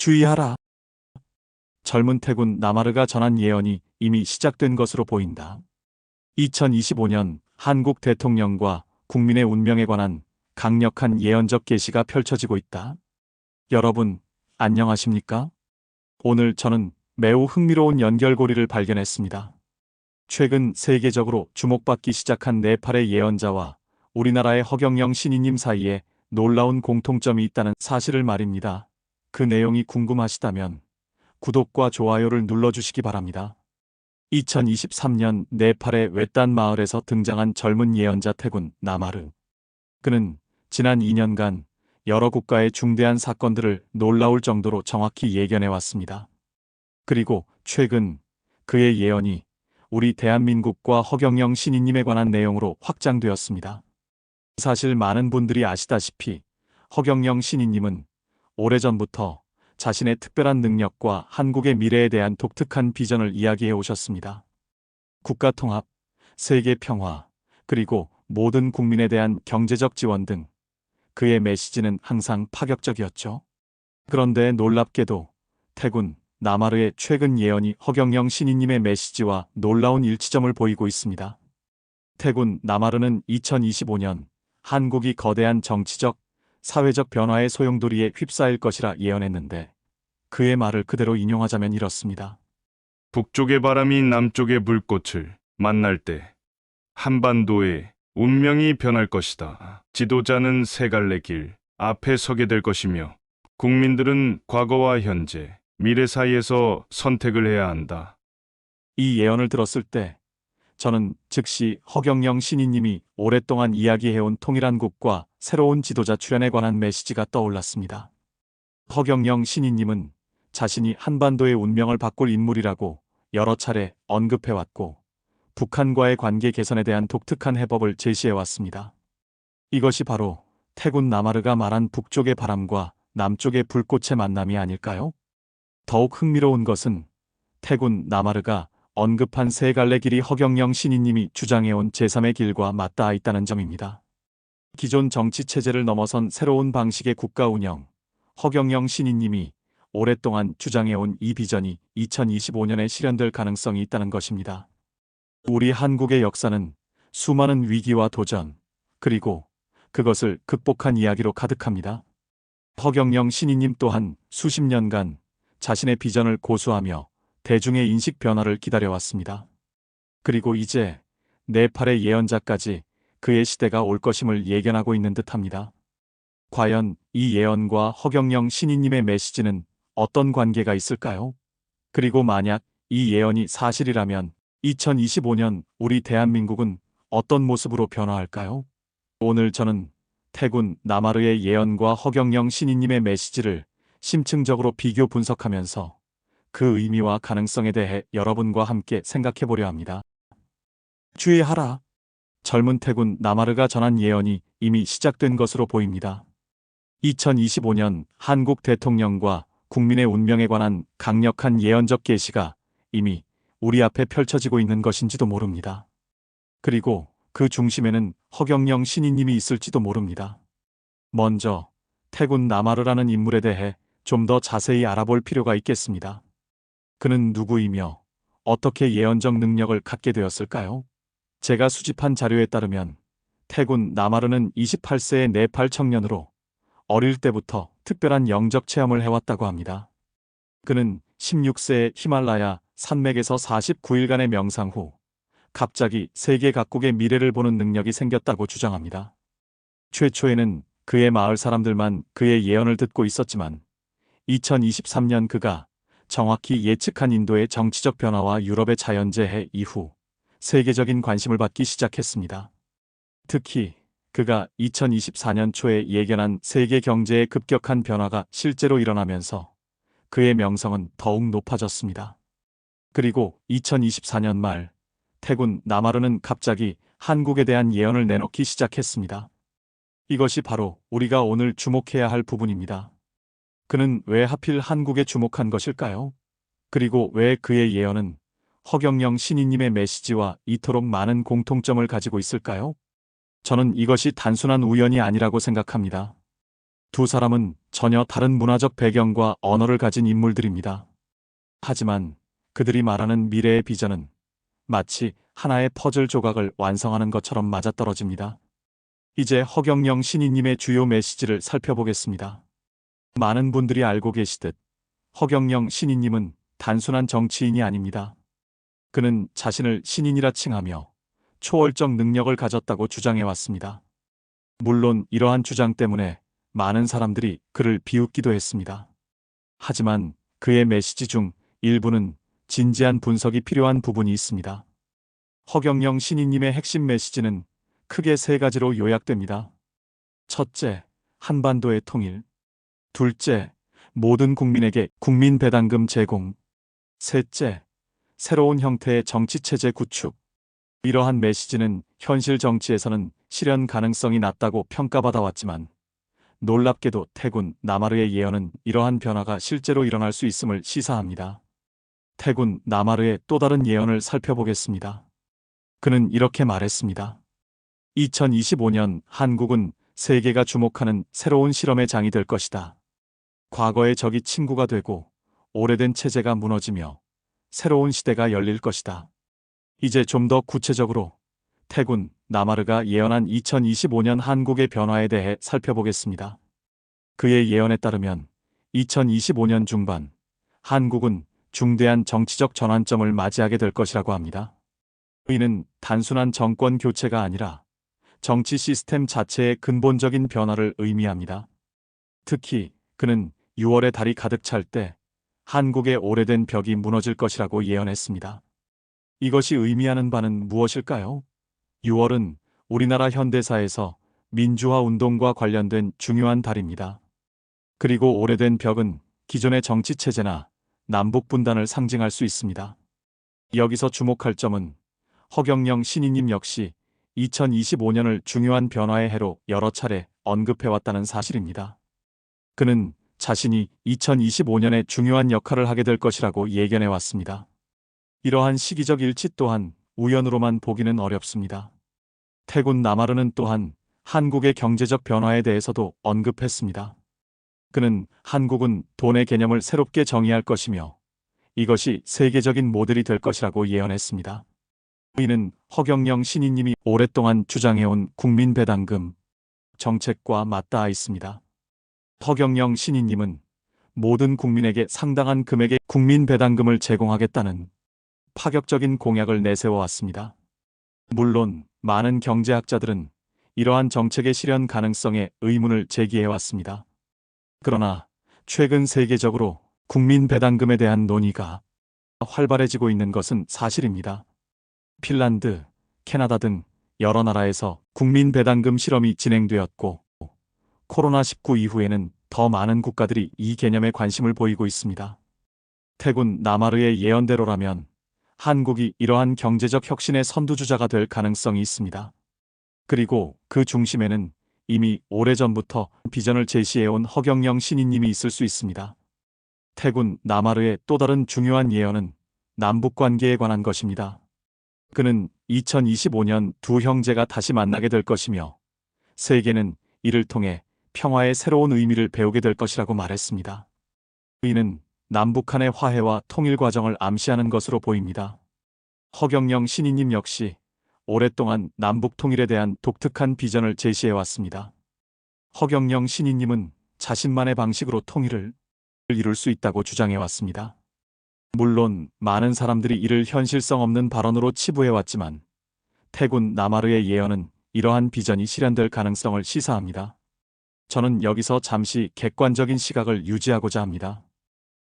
주의하라. 젊은 태군 나마르가 전한 예언이 이미 시작된 것으로 보인다. 2025년 한국 대통령과 국민의 운명에 관한 강력한 예언적 계시가 펼쳐지고 있다. 여러분, 안녕하십니까? 오늘 저는 매우 흥미로운 연결고리를 발견했습니다. 최근 세계적으로 주목받기 시작한 네팔의 예언자와 우리나라의 허경영 신이님 사이에 놀라운 공통점이 있다는 사실을 말입니다. 그 내용이 궁금하시다면 구독과 좋아요를 눌러주시기 바랍니다. 2023년 네팔의 외딴 마을에서 등장한 젊은 예언자 태군 나마르. 그는 지난 2년간 여러 국가의 중대한 사건들을 놀라울 정도로 정확히 예견해왔습니다. 그리고 최근 그의 예언이 우리 대한민국과 허경영 신이님에 관한 내용으로 확장되었습니다. 사실 많은 분들이 아시다시피 허경영 신이님은 오래전부터 자신의 특별한 능력과 한국의 미래에 대한 독특한 비전을 이야기해 오셨습니다. 국가 통합, 세계 평화, 그리고 모든 국민에 대한 경제적 지원 등 그의 메시지는 항상 파격적이었죠. 그런데 놀랍게도 태군 나마르의 최근 예언이 허경영 신이님의 메시지와 놀라운 일치점을 보이고 있습니다. 태군 나마르는 2025년 한국이 거대한 정치적, 사회적 변화의 소용돌이에 휩싸일 것이라 예언했는데 그의 말을 그대로 인용하자면 이렇습니다. 북쪽의 바람이 남쪽의 불꽃을 만날 때 한반도의 운명이 변할 것이다. 지도자는 세 갈래 길 앞에 서게 될 것이며 국민들은 과거와 현재, 미래 사이에서 선택을 해야 한다. 이 예언을 들었을 때 저는 즉시 허경영 신이님이 오랫동안 이야기해온 통일한국과 새로운 지도자 출현에 관한 메시지가 떠올랐습니다. 허경영 신이님은 자신이 한반도의 운명을 바꿀 인물이라고 여러 차례 언급해왔고 북한과의 관계 개선에 대한 독특한 해법을 제시해왔습니다. 이것이 바로 태군 나마르가 말한 북쪽의 바람과 남쪽의 불꽃의 만남이 아닐까요? 더욱 흥미로운 것은 태군 나마르가 언급한 세 갈래 길이 허경영 신이님이 주장해온 제3의 길과 맞닿아 있다는 점입니다. 기존 정치 체제를 넘어선 새로운 방식의 국가 운영, 허경영 신이님이 오랫동안 주장해온 이 비전이 2025년에 실현될 가능성이 있다는 것입니다. 우리 한국의 역사는 수많은 위기와 도전, 그리고 그것을 극복한 이야기로 가득합니다. 허경영 신이님 또한 수십 년간 자신의 비전을 고수하며 대중의 인식 변화를 기다려왔습니다. 그리고 이제 네팔의 예언자까지 그의 시대가 올 것임을 예견하고 있는 듯합니다. 과연 이 예언과 허경영 신이님의 메시지는 어떤 관계가 있을까요? 그리고 만약 이 예언이 사실이라면 2025년 우리 대한민국은 어떤 모습으로 변화할까요? 오늘 저는 태군 나마르의 예언과 허경영 신이님의 메시지를 심층적으로 비교 분석하면서 그 의미와 가능성에 대해 여러분과 함께 생각해 보려 합니다. 주의하라. 젊은 태군 나마르가 전한 예언이 이미 시작된 것으로 보입니다. 2025년 한국 대통령과 국민의 운명에 관한 강력한 예언적 계시가 이미 우리 앞에 펼쳐지고 있는 것인지도 모릅니다. 그리고 그 중심에는 허경영 신이님이 있을지도 모릅니다. 먼저 태군 나마르라는 인물에 대해 좀 더 자세히 알아볼 필요가 있겠습니다. 그는 누구이며 어떻게 예언적 능력을 갖게 되었을까요? 제가 수집한 자료에 따르면 태군 나마르는 28세의 네팔 청년으로 어릴 때부터 특별한 영적 체험을 해왔다고 합니다. 그는 16세에 히말라야 산맥에서 49일간의 명상 후 갑자기 세계 각국의 미래를 보는 능력이 생겼다고 주장합니다. 최초에는 그의 마을 사람들만 그의 예언을 듣고 있었지만 2023년 그가 정확히 예측한 인도의 정치적 변화와 유럽의 자연재해 이후 세계적인 관심을 받기 시작했습니다. 특히 그가 2024년 초에 예견한 세계 경제의 급격한 변화가 실제로 일어나면서 그의 명성은 더욱 높아졌습니다. 그리고 2024년 말 태군 나마르는 갑자기 한국에 대한 예언을 내놓기 시작했습니다. 이것이 바로 우리가 오늘 주목해야 할 부분입니다. 그는 왜 하필 한국에 주목한 것일까요? 그리고 왜 그의 예언은 허경영 신이님의 메시지와 이토록 많은 공통점을 가지고 있을까요? 저는 이것이 단순한 우연이 아니라고 생각합니다. 두 사람은 전혀 다른 문화적 배경과 언어를 가진 인물들입니다. 하지만 그들이 말하는 미래의 비전은 마치 하나의 퍼즐 조각을 완성하는 것처럼 맞아떨어집니다. 이제 허경영 신인님의 주요 메시지를 살펴보겠습니다. 많은 분들이 알고 계시듯 허경영 신인님은 단순한 정치인이 아닙니다. 그는 자신을 신인이라 칭하며 초월적 능력을 가졌다고 주장해왔습니다. 물론 이러한 주장 때문에 많은 사람들이 그를 비웃기도 했습니다. 하지만 그의 메시지 중 일부는 진지한 분석이 필요한 부분이 있습니다. 허경영 신인님의 핵심 메시지는 크게 세 가지로 요약됩니다. 첫째, 한반도의 통일. 둘째, 모든 국민에게 국민 배당금 제공. 셋째, 새로운 형태의 정치체제 구축. 이러한 메시지는 현실 정치에서는 실현 가능성이 낮다고 평가받아 왔지만 놀랍게도 태군 나마르의 예언은 이러한 변화가 실제로 일어날 수 있음을 시사합니다. 태군 나마르의 또 다른 예언을 살펴보겠습니다. 그는 이렇게 말했습니다. 2025년 한국은 세계가 주목하는 새로운 실험의 장이 될 것이다. 과거의 적이 친구가 되고 오래된 체제가 무너지며 새로운 시대가 열릴 것이다. 이제 좀 더 구체적으로 태군 나마르가 예언한 2025년 한국의 변화에 대해 살펴보겠습니다. 그의 예언에 따르면 2025년 중반 한국은 중대한 정치적 전환점을 맞이하게 될 것이라고 합니다. 이는 단순한 정권 교체가 아니라 정치 시스템 자체의 근본적인 변화를 의미합니다. 특히 그는 6월에 달이 가득 찰 때 한국의 오래된 벽이 무너질 것이라고 예언했습니다. 이것이 의미하는 바는 무엇일까요? 6월은 우리나라 현대사에서 민주화 운동과 관련된 중요한 달입니다. 그리고 오래된 벽은 기존의 정치 체제나 남북 분단을 상징할 수 있습니다. 여기서 주목할 점은 허경영 신인님 역시 2025년을 중요한 변화의 해로 여러 차례 언급해왔다는 사실입니다. 그는 자신이 2025년에 중요한 역할을 하게 될 것이라고 예견해왔습니다. 이러한 시기적 일치 또한 우연으로만 보기는 어렵습니다. 태군 나마르는 또한 한국의 경제적 변화에 대해서도 언급했습니다. 그는 한국은 돈의 개념을 새롭게 정의할 것이며 이것이 세계적인 모델이 될 것이라고 예언했습니다. 이는 허경영 신인님이 오랫동안 주장해온 국민 배당금 정책과 맞닿아 있습니다. 허경영 신인님은 모든 국민에게 상당한 금액의 국민 배당금을 제공하겠다는 파격적인 공약을 내세워왔습니다. 물론 많은 경제학자들은 이러한 정책의 실현 가능성에 의문을 제기해왔습니다. 그러나 최근 세계적으로 국민 배당금에 대한 논의가 활발해지고 있는 것은 사실입니다. 핀란드, 캐나다 등 여러 나라에서 국민 배당금 실험이 진행되었고 코로나19 이후에는 더 많은 국가들이 이 개념에 관심을 보이고 있습니다. 태군 나마르의 예언대로라면 한국이 이러한 경제적 혁신의 선두주자가 될 가능성이 있습니다. 그리고 그 중심에는 이미 오래전부터 비전을 제시해온 허경영 신인님이 있을 수 있습니다. 태군 나마르의 또 다른 중요한 예언은 남북 관계에 관한 것입니다. 그는 2025년 두 형제가 다시 만나게 될 것이며 세계는 이를 통해 평화의 새로운 의미를 배우게 될 것이라고 말했습니다. 이는 남북한의 화해와 통일 과정을 암시하는 것으로 보입니다. 허경영 신인님 역시 오랫동안 남북 통일에 대한 독특한 비전을 제시해왔습니다. 허경영 신인님은 자신만의 방식으로 통일을 이룰 수 있다고 주장해왔습니다. 물론 많은 사람들이 이를 현실성 없는 발언으로 치부해왔지만 태군 나마르의 예언은 이러한 비전이 실현될 가능성을 시사합니다. 저는 여기서 잠시 객관적인 시각을 유지하고자 합니다.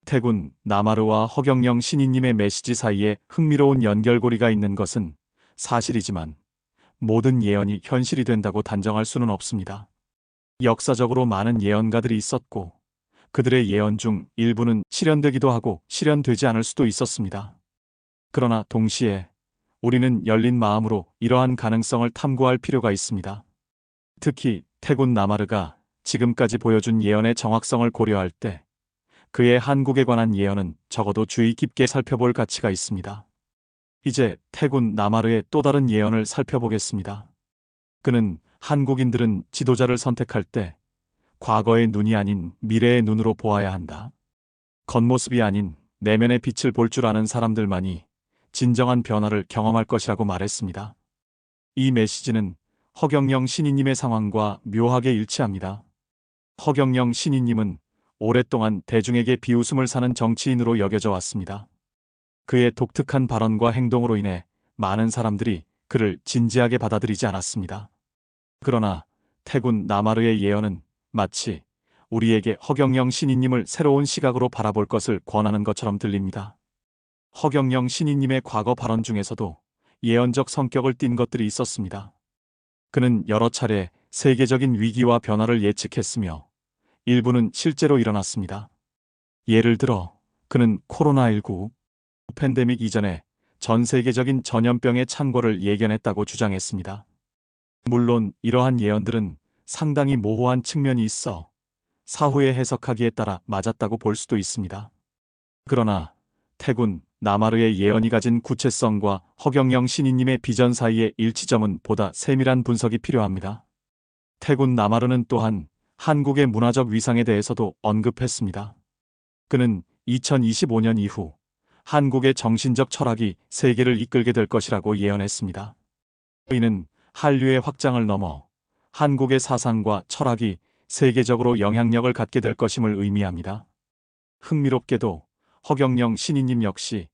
태군 나마르와 허경영 신인님의 메시지 사이에 흥미로운 연결고리가 있는 것은 사실이지만 모든 예언이 현실이 된다고 단정할 수는 없습니다. 역사적으로 많은 예언가들이 있었고 그들의 예언 중 일부는 실현되기도 하고 실현되지 않을 수도 있었습니다. 그러나 동시에 우리는 열린 마음으로 이러한 가능성을 탐구할 필요가 있습니다. 특히 태군 나마르가 지금까지 보여준 예언의 정확성을 고려할 때 그의 한국에 관한 예언은 적어도 주의 깊게 살펴볼 가치가 있습니다. 이제 태군 나마르의 또 다른 예언을 살펴보겠습니다. 그는 한국인들은 지도자를 선택할 때 과거의 눈이 아닌 미래의 눈으로 보아야 한다. 겉모습이 아닌 내면의 빛을 볼 줄 아는 사람들만이 진정한 변화를 경험할 것이라고 말했습니다. 이 메시지는 허경영 신이님의 상황과 묘하게 일치합니다. 허경영 신이님은 오랫동안 대중에게 비웃음을 사는 정치인으로 여겨져 왔습니다. 그의 독특한 발언과 행동으로 인해 많은 사람들이 그를 진지하게 받아들이지 않았습니다. 그러나 태군 나마르의 예언은 마치 우리에게 허경영 신이님을 새로운 시각으로 바라볼 것을 권하는 것처럼 들립니다. 허경영 신이님의 과거 발언 중에서도 예언적 성격을 띤 것들이 있었습니다. 그는 여러 차례 세계적인 위기와 변화를 예측했으며 일부는 실제로 일어났습니다. 예를 들어 그는 코로나19 팬데믹 이전에 전 세계적인 전염병의 창궐을 예견했다고 주장했습니다. 물론 이러한 예언들은 상당히 모호한 측면이 있어 사후에 해석하기에 따라 맞았다고 볼 수도 있습니다. 그러나 태군 나마르의 예언이 가진 구체성과 허경영 신이님의 비전 사이의 일치점은 보다 세밀한 분석이 필요합니다. 태군 나마르는 또한 한국의 문화적 위상에 대해서도 언급했습니다. 그는 2025년 이후 한국의 정신적 철학이 세계를 이끌게 될 것이라고 예언했습니다. 이는 한류의 확장을 넘어 한국의 사상과 철학이 세계적으로 영향력을 갖게 될 것임을 의미합니다. 흥미롭게도 허경영 신이님 역시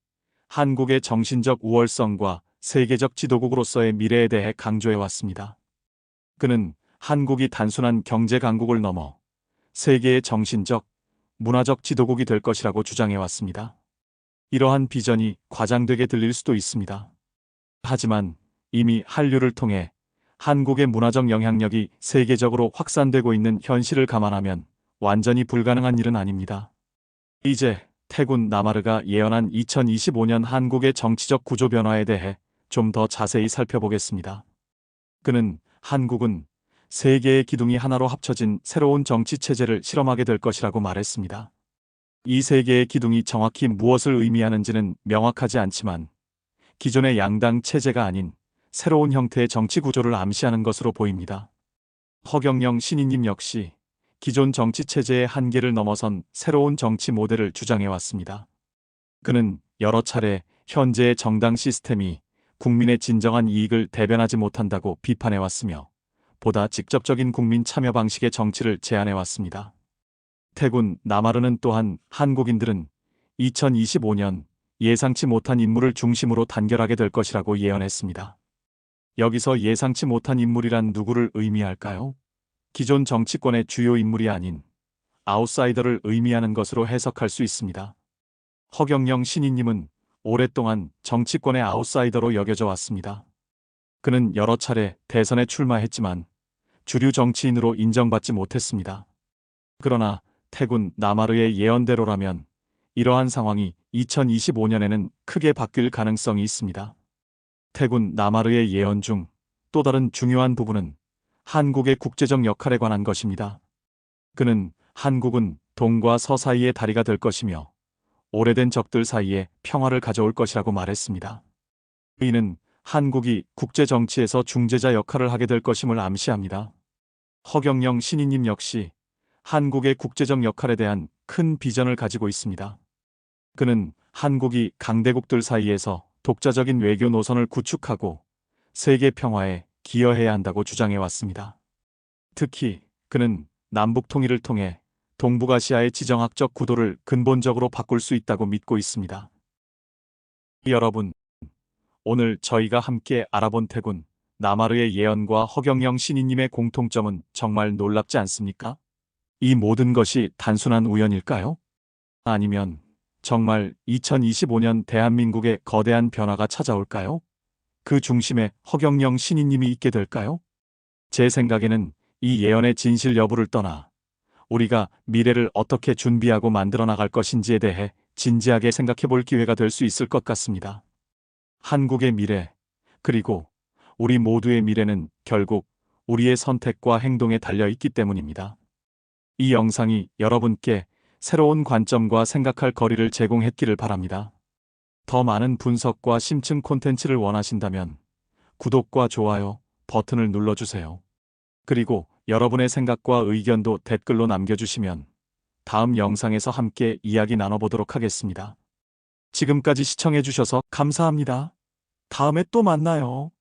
한국의 정신적 우월성과 세계적 지도국으로서의 미래에 대해 강조해왔습니다. 그는 한국이 단순한 경제 강국을 넘어 세계의 정신적, 문화적 지도국이 될 것이라고 주장해왔습니다. 이러한 비전이 과장되게 들릴 수도 있습니다. 하지만 이미 한류를 통해 한국의 문화적 영향력이 세계적으로 확산되고 있는 현실을 감안하면 완전히 불가능한 일은 아닙니다. 이제 태군 나마르가 예언한 2025년 한국의 정치적 구조 변화에 대해 좀 더 자세히 살펴보겠습니다. 그는 한국은 세계의 기둥이 하나로 합쳐진 새로운 정치 체제를 실험하게 될 것이라고 말했습니다. 이 세 개의 기둥이 정확히 무엇을 의미하는지는 명확하지 않지만 기존의 양당 체제가 아닌 새로운 형태의 정치 구조를 암시하는 것으로 보입니다. 허경영 신이님 역시 기존 정치 체제의 한계를 넘어선 새로운 정치 모델을 주장해왔습니다. 그는 여러 차례 현재의 정당 시스템이 국민의 진정한 이익을 대변하지 못한다고 비판해왔으며 보다 직접적인 국민 참여 방식의 정치를 제안해왔습니다. 태군 나마르는 또한 한국인들은 2025년 예상치 못한 인물을 중심으로 단결하게 될 것이라고 예언했습니다. 여기서 예상치 못한 인물이란 누구를 의미할까요? 기존 정치권의 주요 인물이 아닌 아웃사이더를 의미하는 것으로 해석할 수 있습니다. 허경영 신이님은 오랫동안 정치권의 아웃사이더로 여겨져 왔습니다. 그는 여러 차례 대선에 출마했지만 주류 정치인으로 인정받지 못했습니다. 그러나 태군 나마르의 예언대로라면 이러한 상황이 2025년에는 크게 바뀔 가능성이 있습니다. 태군 나마르의 예언 중 또 다른 중요한 부분은 한국의 국제적 역할에 관한 것입니다. 그는 한국은 동과 서 사이의 다리가 될 것이며 오래된 적들 사이에 평화를 가져올 것이라고 말했습니다. 이는 한국이 국제 정치에서 중재자 역할을 하게 될 것임을 암시합니다. 허경영 신이님 역시 한국의 국제적 역할에 대한 큰 비전을 가지고 있습니다. 그는 한국이 강대국들 사이에서 독자적인 외교 노선을 구축하고 세계 평화에 기여해야 한다고 주장해왔습니다. 특히 그는 남북 통일을 통해 동북아시아의 지정학적 구도를 근본적으로 바꿀 수 있다고 믿고 있습니다. 여러분, 오늘 저희가 함께 알아본 태군 나마르의 예언과 허경영 신이님의 공통점은 정말 놀랍지 않습니까? 이 모든 것이 단순한 우연일까요? 아니면 정말 2025년 대한민국의 거대한 변화가 찾아올까요? 그 중심에 허경영 신이님이 있게 될까요? 제 생각에는 이 예언의 진실 여부를 떠나 우리가 미래를 어떻게 준비하고 만들어 나갈 것인지에 대해 진지하게 생각해 볼 기회가 될 수 있을 것 같습니다. 한국의 미래, 그리고 우리 모두의 미래는 결국 우리의 선택과 행동에 달려 있기 때문입니다. 이 영상이 여러분께 새로운 관점과 생각할 거리를 제공했기를 바랍니다. 더 많은 분석과 심층 콘텐츠를 원하신다면 구독과 좋아요 버튼을 눌러주세요. 그리고 여러분의 생각과 의견도 댓글로 남겨주시면 다음 영상에서 함께 이야기 나눠보도록 하겠습니다. 지금까지 시청해주셔서 감사합니다. 다음에 또 만나요.